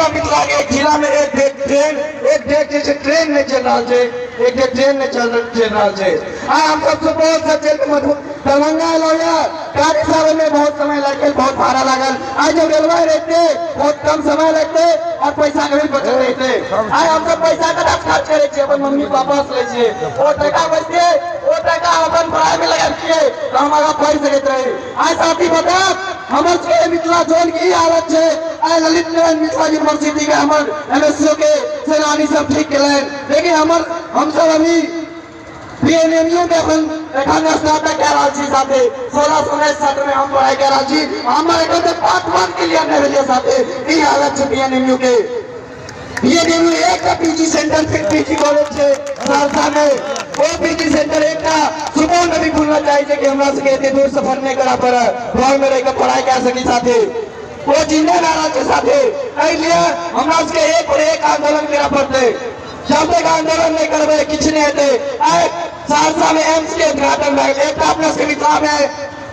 पूरा मिथिला के जिला में एक डेट जैसे ट्रेन नहीं चल रहा है, एक डेट ट्रेन नहीं चल रहा है। हम सब सुपौल से चल के दरभंगा लौया गाड़ी साहब में बहुत समय लगे, बहुत भाड़ा लागल। आज जब रेलवे रहते बहुत कम समय लगते और पैसा के भी बचत रहते। आज हम सब पैसा का खर्च करे छे, अपन मम्मी पापा से ले छे, वो टका बचते वो टका अपन पढ़ाई में लगा दिए तो हम आगे पढ़ सकते रहे। आज साथी बता हमर के मिथिला जोन की हालत है। आज ललित नारायण मिथिला यूनिवर्सिटी के हमर एमएससी के सेनानी सब ठीक केले, लेकिन हम सब अभी बीएनएमयू में अपन एखन स्नातक कह रहा छी साथे 1619 सत्र में हम पढ़ाई कर रहा छी। हमर एखन तक पार्ट 1 के लिए नहीं भेलिए साथे। ई हालत है बीएनएमयू के। बीएनएमयू एक पीजी सेंटर फिर पीजी कॉलेज है सहरसा में, वो पीजी सेंटर एक का सुपौल में भी खुलना चाहिए कि हमरा से एते दूर सफर नहीं करा पड़े, घर में रहकर पढ़ाई कर सकी साथे। वो जिंदा रहा के साथे इसलिए हमरा से एक और एक आंदोलन करा पड़ते। जब तक आंदोलन नहीं करबे किछ नहीं हेते। सहरसा में एम्स के उद्घाटन भए गेल, एकटा अपना सबके मिथिला में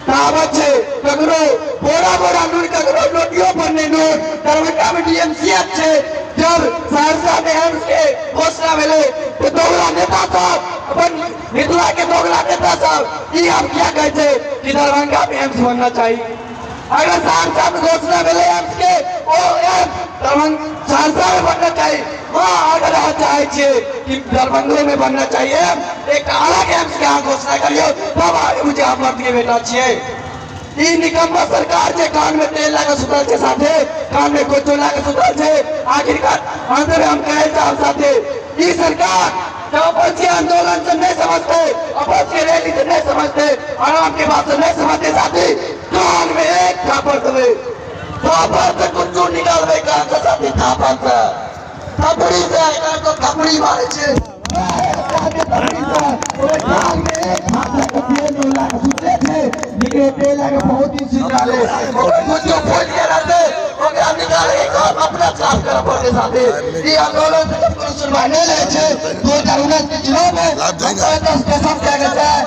कहावत है ककरो बोरा बोरा नून ककरो नोटियों पर नहीं नून। दरभंगा में डीएमसीएच है, जब सहरसा में एम्स के घोषणा मिले तो दोगला नेता साहब अपन मिथिला के दोगला नेता साहब ये हम क्या कहते कि दरभंगा में एम्स बनना चाहिए। अगर सहरसा में घोषणा मिले एम्स के वो सहरसा में बनना चाहिए, वहाँ अगर चाहे कि दरभंगा में बनना चाहिए एक अलग एम्स के यहाँ घोषणा करियो तब आगे मुझे अमृत के बेटा चाहिए। निकम्मा सरकार के कान में तेल लगा सुतल के साथे, कान में कोचो लगा सुतल से आखिरकार अंदर हम कहे साथे ये सरकार अपने आंदोलन से नहीं समझते, अपने रैली से नहीं समझते, आराम के बात से नहीं समझते साथी। कान में एक थापर दे थापर से कुछ निकाल दे कान से साथी, थापर से थपड़ी से कान को थपड़ी मारे छे बहुत ही सिंगाले कुछ खोल के रहते ओकरा निकाल के काम अपना साफ कर पड़े साथे। ये आंदोलन से सुनवाई नहीं ले छे 2019 के चुनाव में 10 कसम क्या कहता है।